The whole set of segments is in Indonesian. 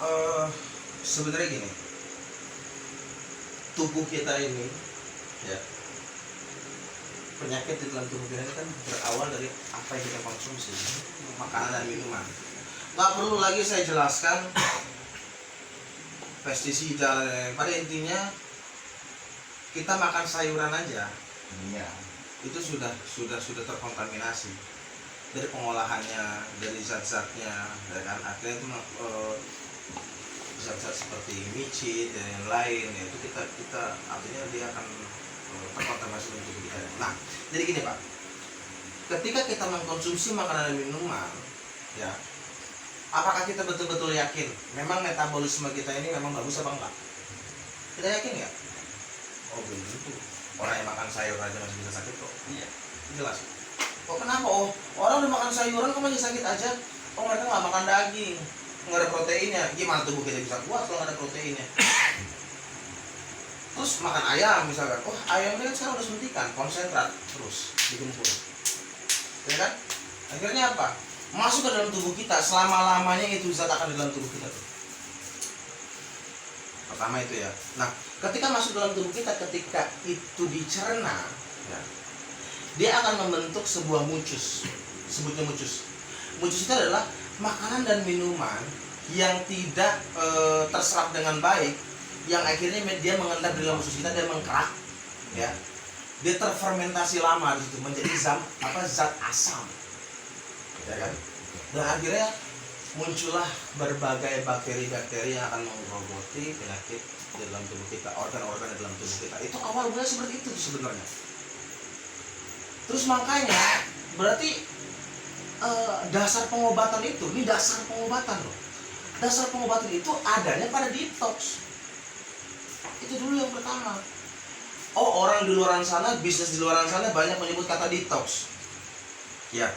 eh sebenarnya gini, tubuh kita ini ya, penyakit di dalam tubuh kita ini kan berawal dari apa yang kita konsumsi, makanan dan minuman. Nggak perlu lagi saya jelaskan pestisida, pada intinya kita makan sayuran aja, Iya. itu sudah terkontaminasi dari pengolahannya, dari zat-zatnya, dan akhirnya itu zat-zat seperti micin dan yang lain, ya, itu kita artinya dia akan terkontaminasi dalam tubuh kita. Nah, jadi gini Pak, ketika kita mengkonsumsi makanan dan minuman, ya, apakah kita betul-betul yakin memang metabolisme kita ini memang bagus apa enggak? Kita yakin ya? Oh belum tentu. Orang yang makan sayur aja masih bisa sakit kok. Iya. Jelas. Kok kenapa? Oh, orang udah makan sayuran kok masih sakit aja? Oh, mereka nggak makan daging, nggak ada proteinnya. Gimana tubuh kita bisa kuat kalau nggak ada proteinnya? Terus makan ayam misalkan. Oh, ayamnya kan sekarang udah suntikan, konsentrat terus digempur. Ya kan? Akhirnya apa? Masuk ke dalam tubuh kita, selama-lamanya itu zat akan di dalam tubuh kita tuh. Pertama itu ya. Nah, ketika masuk dalam tubuh kita, ketika itu dicerna, ya, dia akan membentuk sebuah mucus. Sebutnya mucus. Mucus itu adalah makanan dan minuman yang tidak terserap dengan baik, yang akhirnya dia mengendap di dalam usus kita dan mengkerak, ya. Dia terfermentasi lama di situ menjadi zat asam, ya kan? Dan akhirnya muncullah berbagai bakteri-bakteri yang akan menggerogoti penyakit di dalam tubuh kita, organ-organ di dalam tubuh kita. Itu awal mulanya seperti itu sebenarnya. Terus makanya berarti dasar pengobatan itu, ini dasar pengobatan loh. Dasar pengobatan itu adanya pada detox. Itu dulu yang pertama. Oh, orang di luar sana, bisnis di luar sana banyak menyebut kata detox. Ya.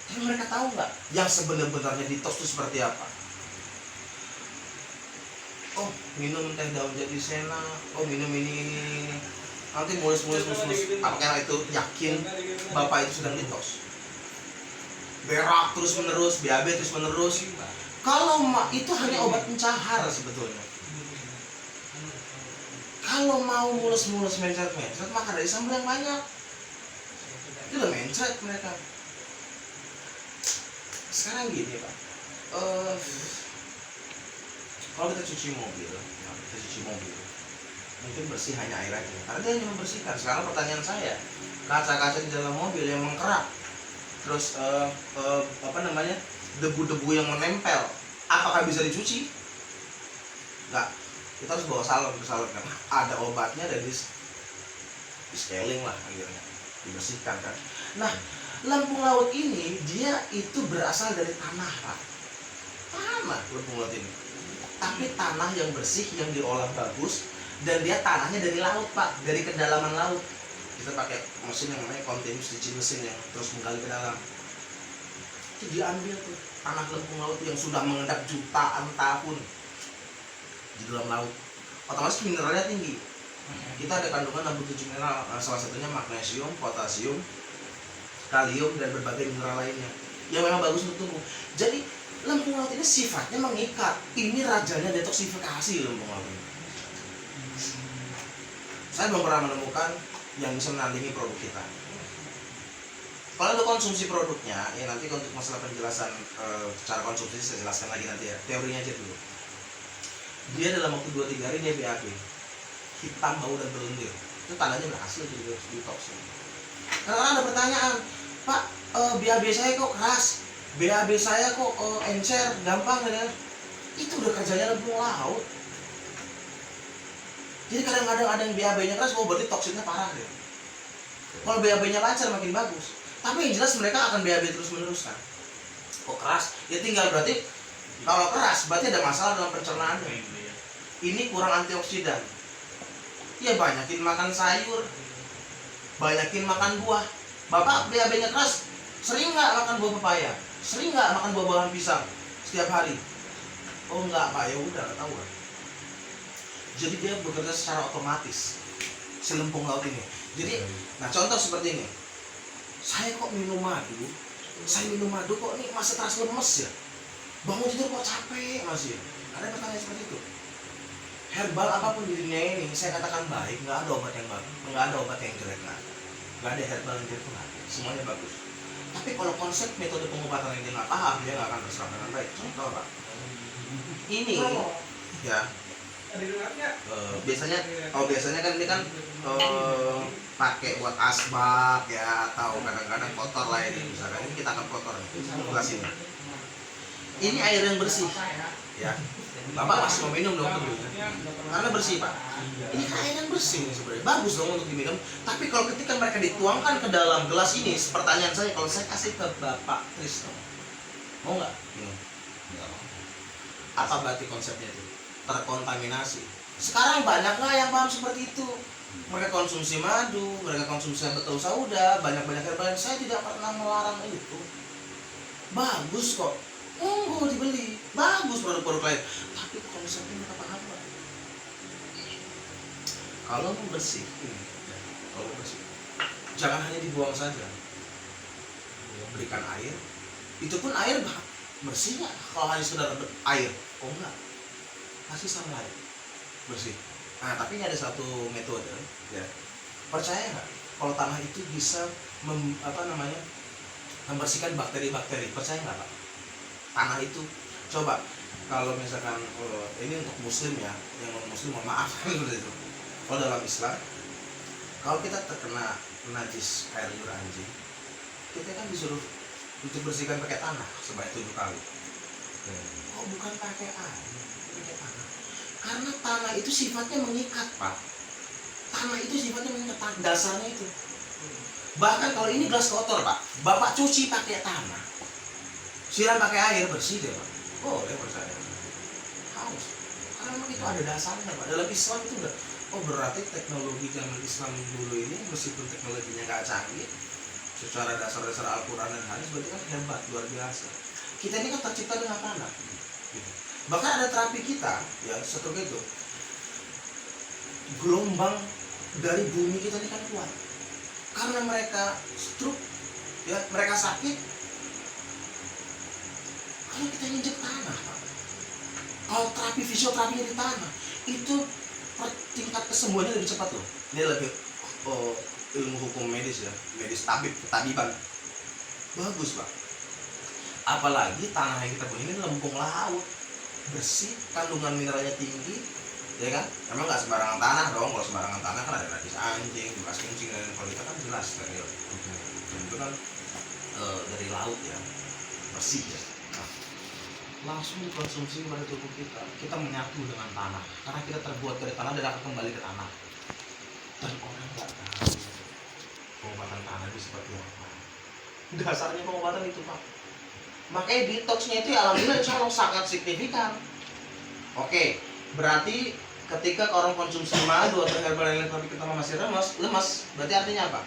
Tapi mereka tahu nggak yang sebenarnya detox itu seperti apa? Oh, minum teh daun jatisena. Oh, minum ini. Nanti mulus. Apakah itu yakin bapak itu sedang detox? Berak terus menerus, BAB terus menerus. Kalau itu hanya obat pencahar sebetulnya. Kalau mau mulus mencret, maka dari sambal yang banyak. Itu udah mencret mereka. Sekarang gini Pak, kalau kita cuci mobil, mungkin bersih hanya air aja, karena dia hanya membersihkan. Sekarang pertanyaan saya, kaca-kaca di dalam mobil yang mengkerak, terus debu-debu yang menempel, apakah bisa dicuci? Enggak. Kita harus bawa salon kan, ada obatnya dan di scaling lah akhirnya, dibersihkan kan. Nah, lempung laut ini dia itu berasal dari tanah Pak, tanah lempung laut ini, tapi tanah yang bersih yang diolah bagus, dan dia tanahnya dari laut Pak, dari kedalaman laut. Kita pakai mesin yang namanya continuous ditching mesin yang terus menggali ke dalam. Itu diambil tuh tanah lempung laut yang sudah mengendap jutaan tahun di dalam laut, otomatis mineralnya tinggi. Kita ada kandungan 67 mineral, salah satunya magnesium, potasium, kalium, dan berbagai mineral lainnya yang memang bagus untuk tubuh. Jadi lempung laut ini sifatnya mengikat. Ini rajanya detoksifikasi lempung laut ini. Saya belum pernah menemukan yang bisa menandingi produk kita. Kalau untuk konsumsi produknya, ya nanti untuk masalah penjelasan cara konsumsi saya jelaskan lagi nanti ya. Teorinya aja dulu. Dia dalam waktu 2-3 hari dia BAB, hitam, bau, dan berlendir. Itu tandanya berhasil jadi detox. Karena ada pertanyaan, Pak, BAB saya kok keras, BAB saya kok encer, gampang ya? Itu udah kerjanya lempung laut. Jadi kadang-kadang ada yang BAB-nya keras, oh berarti toksinnya parah deh. Kalau BAB-nya lancar makin bagus. Tapi yang jelas mereka akan BAB terus-menerus kan. Kok keras? Ya tinggal berarti kalau keras berarti ada masalah dalam pencernaannya. Ini kurang antioksidan. Ya banyakin makan sayur, banyakin makan buah. Bapak BAB-nya keras, sering nggak makan buah pepaya? Sering nggak makan buah-buahan pisang setiap hari? Oh enggak Pak, ya udah ketahuan. Jadi dia bekerja secara otomatis si lempung laut ini. Jadi, nah contoh seperti ini. Saya kok minum madu? Saya minum madu kok nih masih terasa lemes ya? Bangun tidur kok capek masih? Ada pertanyaan seperti itu. Herbal apapun di dunia ini saya katakan baik, nggak ada obat yang bagus, nggak ada obat yang jelek, nggak ada herbal yang jelek, semuanya bagus. Tapi kalau konsep metode pengobatan yang dia nggak paham, dia nggak akan berserap dengan baik. Contoh Pak, ini ya biasanya kan ini kan pakai buat asbak ya, atau kadang-kadang kotor lah ini, misalkan ini kita akan kotor nih, gelas ini. Ini air yang bersih ya. Bapak masih mau minum dong tentunya, karena bersih Pak. Ini kan air yang bersih nih sebenarnya, bagus dong untuk diminum. Tapi kalau ketika mereka dituangkan ke dalam gelas ini, pertanyaan saya, kalau saya kasih ke Bapak Trisno, mau nggak minum? Apa berarti konsepnya itu? Terkontaminasi. Sekarang banyak nggak yang paham seperti itu? Mereka konsumsi madu, mereka konsumsi betul sauda, banyak-banyak herbal. Saya tidak pernah melarang itu. Bagus kok. Dibeli, bagus produk-produk lain. Tapi konsepnya mereka paham Pak. Kalau mau bersih, jangan hanya dibuang saja. Berikan air. Itu pun air bersih nggak? Kalau hanya sekedar air, enggak. Kasih sunlight, bersih. Nah, tapi ini ada satu metode, ya. Percaya nggak? Kalau tanah itu bisa membersihkan bakteri-bakteri. Percaya nggak Pak? Tanah itu, coba kalau misalkan ini untuk muslim ya, yang non muslim mohon maaf seperti itu. Kalau dalam Islam, kalau kita terkena najis air liur anjing, kita kan disuruh untuk bersihkan pakai tanah sebanyak 7 kali. Oh, bukan pakai air, pakai tanah. Karena tanah itu sifatnya mengikat Pak. Tanah itu sifatnya mengikat, dasarnya itu. Bahkan kalau ini gelas kotor Pak, Bapak cuci pakai tanah, siram pakai air, bersih deh Pak. Boleh percaya. Haus. Karena memang itu ada dasarnya Pak. Dalam Islam itu udah, berarti teknologi zaman Islam dulu ini, meskipun teknologinya nggak canggih, secara dasar-dasar Al-Quran dan hadis berarti kan hebat, luar biasa. Kita ini kan tercipta dengan tanah. Gitu. Bahkan ada terapi kita, ya seperti itu. Gelombang dari bumi kita ini kan kuat. Karena mereka stroke, ya mereka sakit. Kalau kita injek tanah, Pak. Kalau terapi fisioterapinya di tanah, itu tingkat kesembuhannya lebih cepat loh. Ini lebih ilmu hukum medis ya, medis ketabiban. Bagus Pak. Apalagi tanah yang kita punya ini lempung laut, bersih, kandungan mineralnya tinggi, ya kan? Emang nggak sembarangan tanah dong. Kalau sembarangan tanah kan ada najis anjing, bekas kencing, dan kalau kita kan jelas steril. Dan itu kan dari laut ya, bersih ya. Langsung dikonsumsi pada tubuh kita. Kita menyatu dengan tanah, karena kita terbuat dari tanah dan akan kembali ke tanah. Dan orang nggak tahu pengobatan tanah itu seperti apa. Dasarnya pengobatan itu Pak. Makanya detoxnya itu ya alhamdulillah insya Allah sangat signifikan. Oke, berarti ketika orang konsumsi madu atau herbal yang tapi kita masih lemas, berarti artinya apa?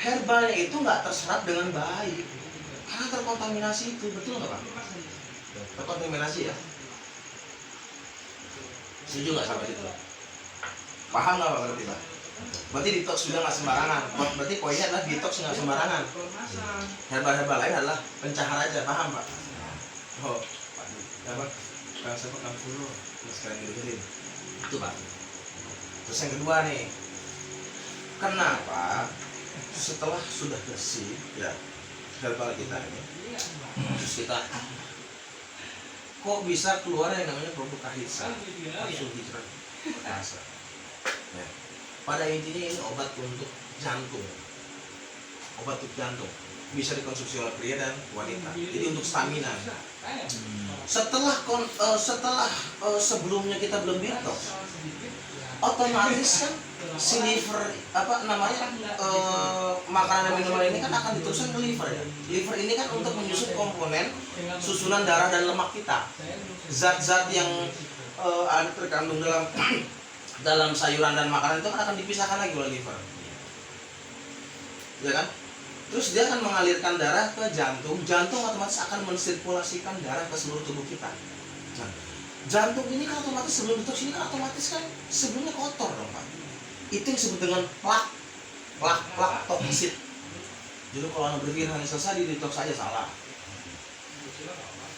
Herbalnya itu nggak terserap dengan baik karena terkontaminasi itu, betul nggak Pak? Terkontaminasi ya. Setuju nggak sama itu? Paham nggak Pak berarti Pak? Berarti detox juga nggak sembarangan. Berarti poinnya adalah detox nggak sembarangan. Herbal-herbal lain adalah pencahar aja, paham Pak? Oh, Pak, apa? Kalau saya Pak Kampuro, sekarang dengerin. Itu Pak. Terus yang kedua nih, kenapa setelah sudah bersih ya herbal kita ini, terus kita kok bisa keluar yang namanya produk kahitsa, langsung hijrah rasa. Ya. Pada intinya ini obat untuk jantung, obat untuk jantung bisa dikonsumsi oleh pria dan wanita. Jadi untuk stamina. Setelah sebelumnya kita belum detox, otomatis kan si liver makanan dan minuman ini kan akan diteruskan ke liver ya. Liver ini kan untuk menyusun komponen susunan darah dan lemak kita. Zat-zat yang ada terkandung dalam sayuran dan makanan itu kan akan dipisahkan lagi oleh liver. Ya kan? Terus dia akan mengalirkan darah ke jantung. Jantung otomatis akan mensirkulasikan darah ke seluruh tubuh kita. Nah, jantung ini kan otomatis sebelum detox ini kan otomatis kan sebelumnya kotor dong Pak. Itu yang disebut dengan plak toksit. Jadi kalau anak berpikir hanya selesai di detox saja salah.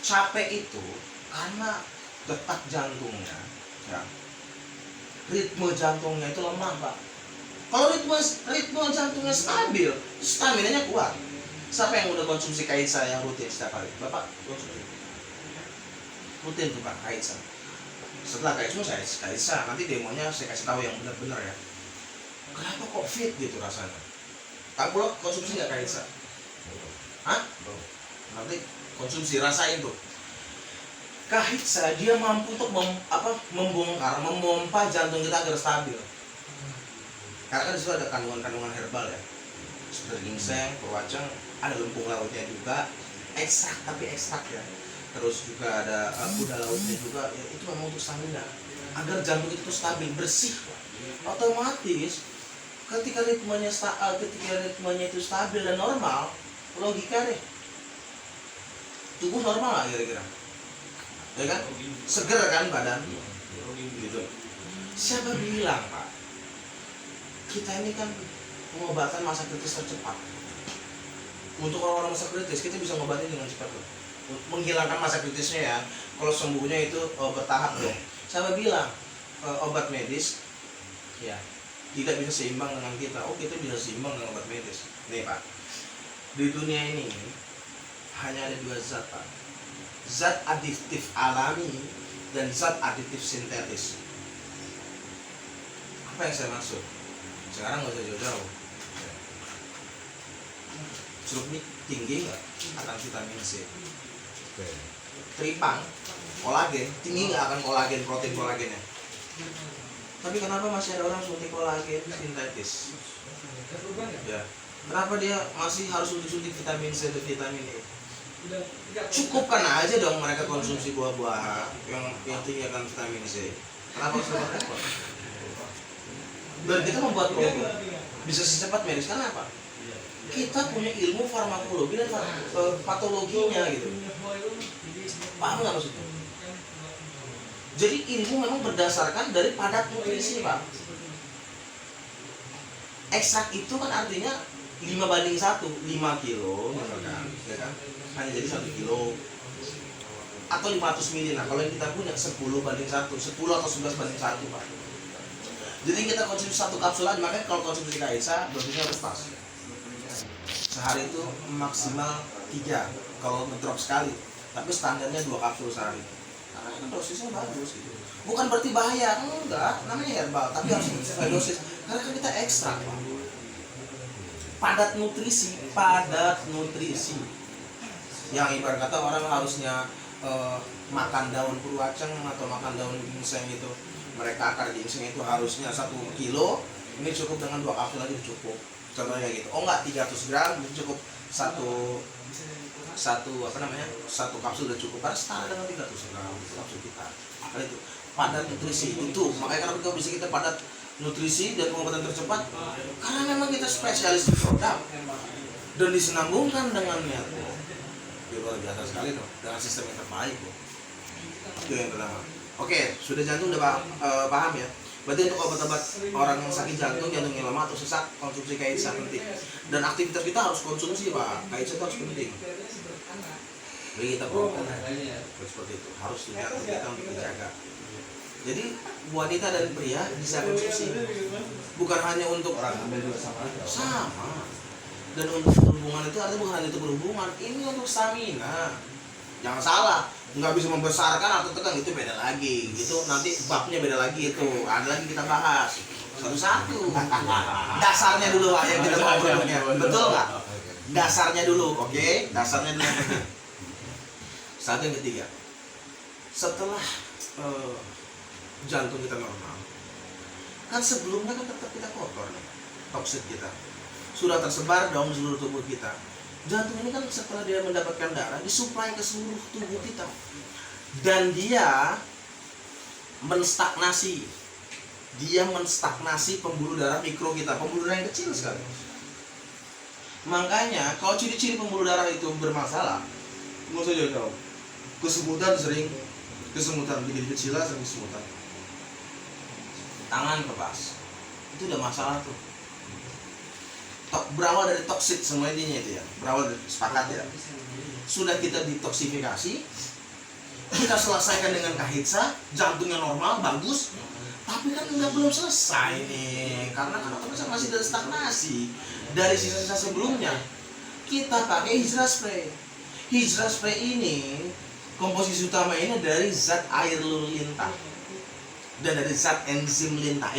Capek itu karena detak jantungnya, ya, ritme jantungnya itu lemah, Pak. Kalau ritme jantungnya stabil, stamina-nya kuat. Siapa yang udah konsumsi kaitsa yang rutin setiap hari? Bapak konsumsi rutin tuh Pak kaitsa. Setelah kaitsa, nanti demonya saya kasih tahu yang benar-benar ya. Kenapa kok fit gitu rasanya? Kamu lo konsumsi nggak kaitsa? Hah? Nanti konsumsi, rasain tuh. Kaitsa dia mampu untuk membongkar, memompa jantung kita agar stabil. Karena kan disitu ada kandungan-kandungan herbal ya, seperti ginseng, purwacang, ada lempung lautnya juga, ekstrak ya. Terus juga ada kuda lautnya juga, ya, itu memang untuk stamina, agar jantung itu stabil, bersih. Otomatis ketika ritmenya itu stabil dan normal, logika deh, tubuh normal lah kira-kira, ya kan, seger kan badan, gitu. Siapa bilang Pak, kita ini kan pengobatan masa kritis tercepat. Untuk orang-orang masa kritis kita bisa ngobatin dengan cepat loh, menghilangkan masa kritisnya ya. Kalau sembuhnya itu bertahap loh. Siapa bilang obat medis ya tidak bisa seimbang dengan kita? Oh, kita bisa seimbang dengan obat medis. Nih Pak, di dunia ini hanya ada dua zat Pak, zat adiktif alami dan zat adiktif sintetis. Apa yang saya maksud? Sekarang nggak usah jauh-jauh. Jeruk ini tinggi nggak akan vitamin C? Tripang, kolagen, tinggi nggak akan protein kolagennya? Tapi kenapa masih ada orang suntik kolagen sintetis? Ya, kenapa dia masih harus suntik vitamin C dan vitamin E? Cukupkan aja dong mereka konsumsi buah-buahan yang tinggi akan vitamin C. Kenapa harus repot? Dan kita membuat produk bisa secepat medis. Karena apa? Kita punya ilmu farmakologi dan patologinya gitu. Paham nggak maksudnya? Jadi ilmu memang berdasarkan dari padat nutrisi Pak. Ekstrak itu kan artinya 5:1, 5 kilo misalkan, ya kan? Hanya jadi 1 kilo atau 500 ml. Nah kalau yang kita punya 10:1, 10 atau 11:1 Pak. Jadi kita konsumsi 1 kapsul aja, makanya kalau konsumsi kaitsa dosisnya harus pas. Sehari itu maksimal 3 kalau ngedrop sekali, tapi standarnya 2 kapsul sehari. Karena kan dosisnya bagus gitu. Bukan berarti bahaya, enggak, namanya herbal, tapi harus sesuai dosis. Karena kan kita ekstrak, Pak. Padat nutrisi. Yang ibarat kata orang harusnya makan daun purwacang atau makan daun ginseng itu, mereka akar ginseng itu harusnya 1 kilo, ini cukup dengan 2 kapsul aja cukup. Contohnya gitu. Oh enggak, 300 gram cukup satu kapsul udah cukup. Karena setara dengan 300 gram kapsul kita. Karena itu padat nutrisi itu. Makanya kenapa kita padat nutrisi dan pengobatan tercepat, karena memang kita spesialis di produk dan disenambungkan dengan Merco. Luar biasa sekali tuh, dengan sistem yang terbaik loh. Itu yang pertama. Oke, sudah jantung udah paham ya. Berarti untuk obat-obat orang yang sakit jantung yang lama atau sesak, konsumsi kaitsa penting. Dan aktivitas kita harus konsumsi Pak, kaitsa itu harus penting. Jadi kita perlukan seperti itu, harus jantung kita untuk dijaga. Jadi wanita dan pria bisa konsumsi, bukan hanya untuk orang hamil juga sama. Dan untuk berhubungan itu artinya bukan hanya untuk berhubungan, ini untuk stamina. Jangan salah, nggak bisa membesarkan atau tegang itu beda lagi. Itu nanti babnya beda lagi itu. Ada lagi kita bahas satu-satu. Dasarnya dulu Pak yang kita mau produknya, betul nggak? Dasarnya dulu, oke? Dasarnya dulu. Satu yang ketiga, setelah jantung kita normal, kan sebelumnya kan tetap kita kotor nih, toksit kita sudah tersebar dalam seluruh tubuh kita. Jantung ini kan setelah dia mendapatkan darah disuplai ke seluruh tubuh kita, dan dia menstagnasi pembuluh darah mikro kita, pembuluh darah yang kecil sekali. Makanya kalau ciri-ciri pembuluh darah itu bermasalah, nggak usah jauh-jauh. Kesemutan, jadi kecilan, sering kesemutan. Tangan kebas, itu udah masalah tuh. Berawal dari toksit semua intinya itu ya, berawal dari sepakat ya. Sudah kita detoksifikasi, kita selesaikan dengan kahitsa, jantungnya normal, bagus. Tapi kan belum selesai nih, karena kan otomatis masih ada stagnasi dari sisa-sisa sebelumnya. Kita pakai hijrah spray. Hijrah spray ini komposisi utama ini dari zat air lur lintah dan dari zat enzim lintah,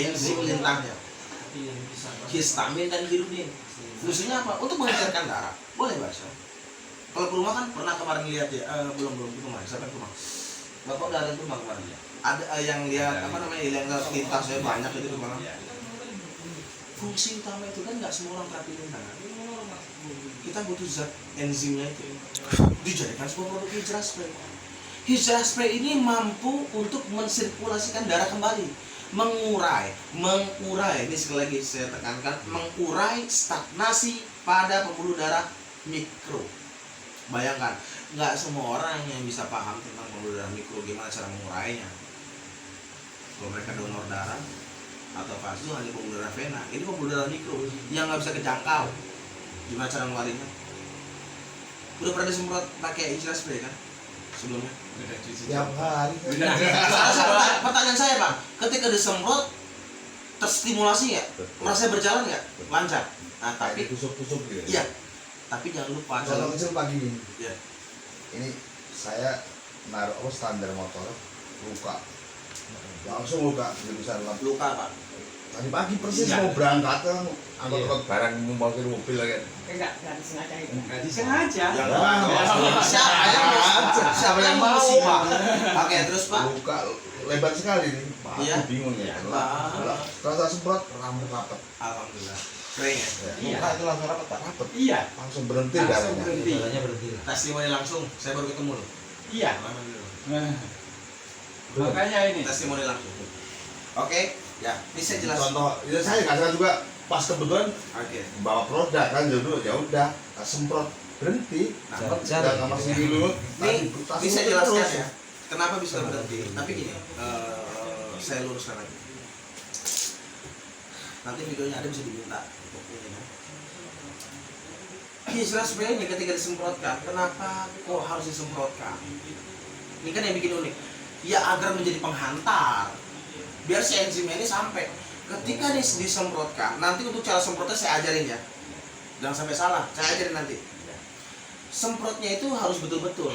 histamin dan hirudin. Fungsinya apa? Untuk mengecerkan darah. Boleh baca. Kalau ke rumah kan pernah kemarin lihat ya, belum kemarin. Siapa yang ke rumah? Bapak udah ada ke rumah kemarin ya? Ada yang lihat apa namanya, yang lintas saya banyak itu di mana? Fungsi utama itu kan nggak semua orang terapi lintah. Kita butuh zat enzimnya itu. Dijadikan sebuah produk hijrah spray. Hijrah spray ini mampu untuk mensirkulasikan darah kembali, mengurai, ini sekali lagi saya tekankan, mengurai stagnasi pada pembuluh darah mikro. Bayangkan, nggak semua orang yang bisa paham tentang pembuluh darah mikro, gimana cara mengurainya. Kalau mereka donor darah atau vasu hanya pembuluh darah vena, ini pembuluh darah mikro yang nggak bisa kejangkau. Gimana cara mengeluarinya? Udah pernah disemprot pakai hijrah spray kan? Sebelumnya? Tiap hari. Pertanyaan saya Pak, ketika disemprot terstimulasi ya? Merasa berjalan nggak? Lancar. Nah tapi tusuk-tusuk gitu. Iya. Tapi jangan lupa. Contoh kecil pagi ini. Iya. Ini saya naruh standar motor luka. Langsung luka jadi besar lampu. Luka Pak. Tadi pagi persis Iya. mau berangkat kan angkot barang ngumpul ke mobil lagi. Enggak disengaja itu. Enggak disengaja. Siapa yang mau Pak? Oke, terus Pak. Luka lebar sekali nih. Pak, Iya. aku bingung ya. Pak. Setelah saya semprot rambut rapet. Alhamdulillah. Kering ya? Iya. Luka itu langsung rapet, Pak. Rapet. Iya. Langsung berhenti Langsung darahnya. berhenti. Testimoni langsung. Saya baru ketemu loh. Iya. Mana dulu? Makanya ini. Testimoni langsung. Oke, ya. Ini saya jelas. Contoh, ya saya kasih juga pas kebetulan Oke. bawa produk kan dulu ya udah semprot berhenti. Nah, Jangan masih dulu. Ini saya jelaskan ya. Kenapa bisa berhenti? Tapi gini, saya luruskan lagi. Nanti videonya ada bisa diminta. Hijrah spray ini ketika disemprotkan, kenapa kok harus disemprotkan? Ini kan yang bikin unik. Ya agar menjadi penghantar. Biar si enzim ini sampai. Ketika disemprotkan, nanti untuk cara semprotnya saya ajarin ya. Jangan sampai salah, saya ajarin nanti. Semprotnya itu harus betul-betul.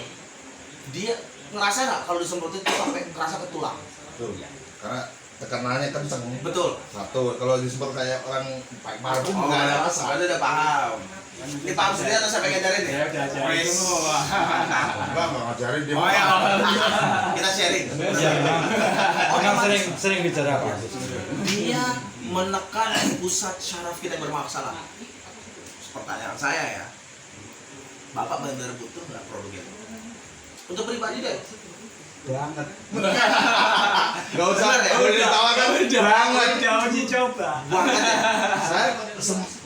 Dia ngerasa nggak kalau disemprot itu sampai ngerasa ke tulang? Betul. Karena tekanannya kenceng. Betul. Satu, kalau disemprot kayak orang pakai parfum nggak ada rasa. Ada udah paham. Ini paham sendiri atau saya pengen ajarin nih? Saya udah ajarin semua. Enggak ngajarin dia. Oh ya, kita sharing. Orang sering bicara apa? Dia menekan pusat syaraf kita yang bermasalah. Pertanyaan saya ya, Bapak benar-benar butuh nggak produknya? Untuk pribadi deh. Banget. Enggak usah. Bener ya? Udah ditawarkan banget. Jauh dicoba. Banget ya. Saya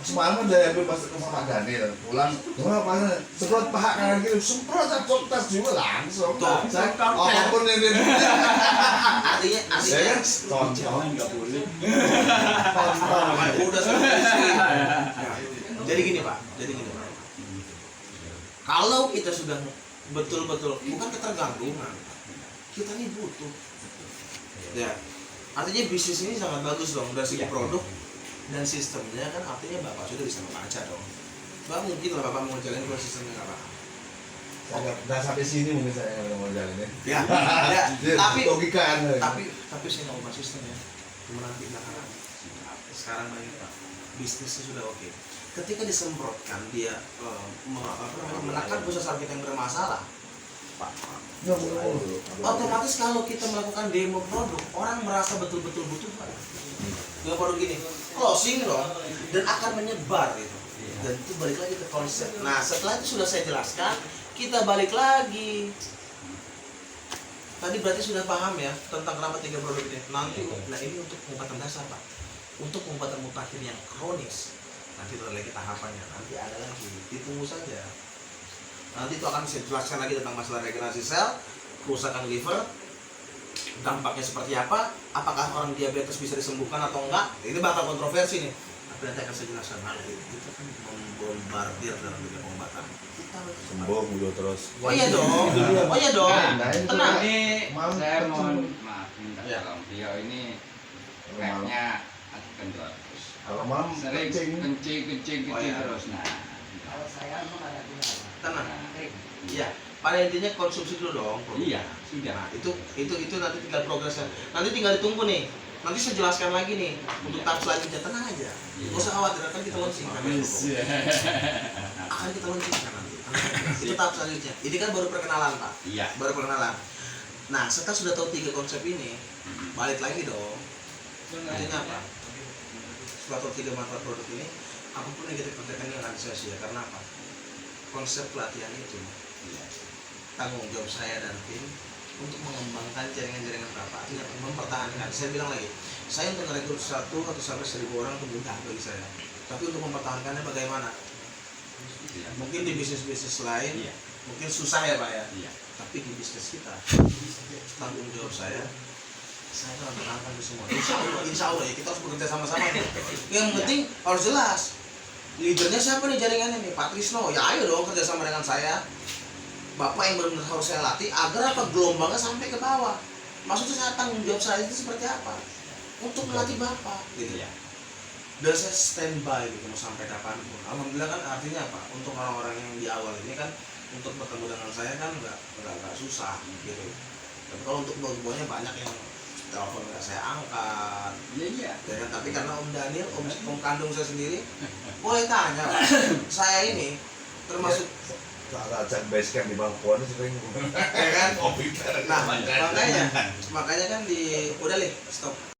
semalam udah ambil pas ke Pak Daniel pulang. Wah, pas semprot paha kanan kiri semprot aku tas juga langsung. Tuh. Saya apapun yang dia Artinya saya tonton. Jangan nggak boleh. udah selesai. Jadi gini Pak, kalau kita sudah betul-betul bukan ketergantungan, kita ini butuh. Ya, artinya bisnis ini sangat bagus dong dari segi produk dan sistemnya kan, artinya Bapak sudah bisa membaca dong. Bapak mungkin lah Bapak mau jalanin kalau sistemnya nggak paham. Saya udah sampai sini mungkin saya mau jalan ya. Ya, tapi logikaan. tapi saya nggak ubah sistemnya. Cuma nanti belakangan. Sekarang banyak Pak, bisnisnya sudah oke. Ketika disemprotkan dia menekan pusat saraf kita yang bermasalah, Pak. Otomatis kalau kita melakukan demo produk, orang merasa betul-betul butuh Pak. Dengan produk gini, closing dong, dan akan menyebar gitu. Dan itu balik lagi ke konsep. Nah setelah itu sudah saya jelaskan, kita balik lagi. Tadi berarti sudah paham ya tentang kenapa 3 produk ini. Nanti, nah ini untuk pengobatan dasar Pak. Untuk pengobatan mutakhir yang kronis, nanti ada lagi tahapannya. Nanti ada lagi, ditunggu saja. Nanti itu akan saya jelaskan lagi tentang masalah regenerasi sel, kerusakan liver, dampaknya seperti apa, apakah orang diabetes bisa disembuhkan atau enggak. Ini bakal kontroversi nih. nanti akan saya jelaskan nanti. Kita kan membombardir dalam dunia pengobatan. Kita harus Sembuh mulu terus. Oh iya dong. Oh iya dong. Nah, itu Tenang. Ini Malam saya mohon ketemu. maaf minta Ya. tolong beliau ini Kalau malam, kayaknya kendor terus. kalau malam Sering kencing. kencing Oh, iya. terus. Nah, Kalau saya emang ada guna. Tenang. Nah, Iya. Pada intinya konsumsi dulu dong. iya Nah, sudah. itu nanti tinggal progresnya. Nanti tinggal ditunggu nih. Nanti saya jelaskan lagi nih untuk tahap selanjutnya. Tenang aja. Nggak usah khawatir, akan kita launching. Akan kita launching nanti. Tenang aja. Itu tahap selanjutnya. Ini kan baru perkenalan, Pak. Iya. Baru perkenalan. Nah, setelah sudah tahu 3 konsep ini, balik lagi dong. Artinya apa? Setelah tahu 3 manfaat produk ini, apapun yang kita kerjakan ini akan sia-sia. Karena apa? Konsep pelatihan itu, tanggung jawab saya dan tim untuk mengembangkan jaringan-jaringan Bapak. Artinya mempertahankan. Saya bilang lagi, saya untuk merekrut 1 atau sampai 1.000 orang itu mudah bagi saya. Tapi untuk mempertahankannya bagaimana? Iya. Mungkin di bisnis-bisnis lain, Iya. mungkin susah ya Pak ya. Iya. Tapi di bisnis kita, tanggung jawab saya akan mempertahankan itu semua. Insya Allah ya, kita harus bekerja sama-sama nih. Yang penting harus jelas. Leadernya siapa nih jaringannya nih? Pak Trisno. Ya ayo dong kerja sama dengan saya. Bapak yang benar-benar harus saya latih agar apa gelombangnya sampai ke bawah. Maksudnya saya tanggung jawab saya itu seperti apa? Untuk melatih Bapak gitu ya. Dan saya standby gitu mau sampai kapanpun. Alhamdulillah kan artinya apa? Untuk orang-orang yang di awal ini kan untuk bertemu dengan saya kan nggak susah gitu. Tapi kalau untuk bawah-bawahnya banyak yang telepon nggak saya angkat. Iya, iya. Ya kan? Tapi karena Om Daniel, om kandung saya sendiri, boleh tanya Pak. Saya ini termasuk Ajak base camp di balkon sering. ya kan? Kopi. Nah makanya kan udah stop.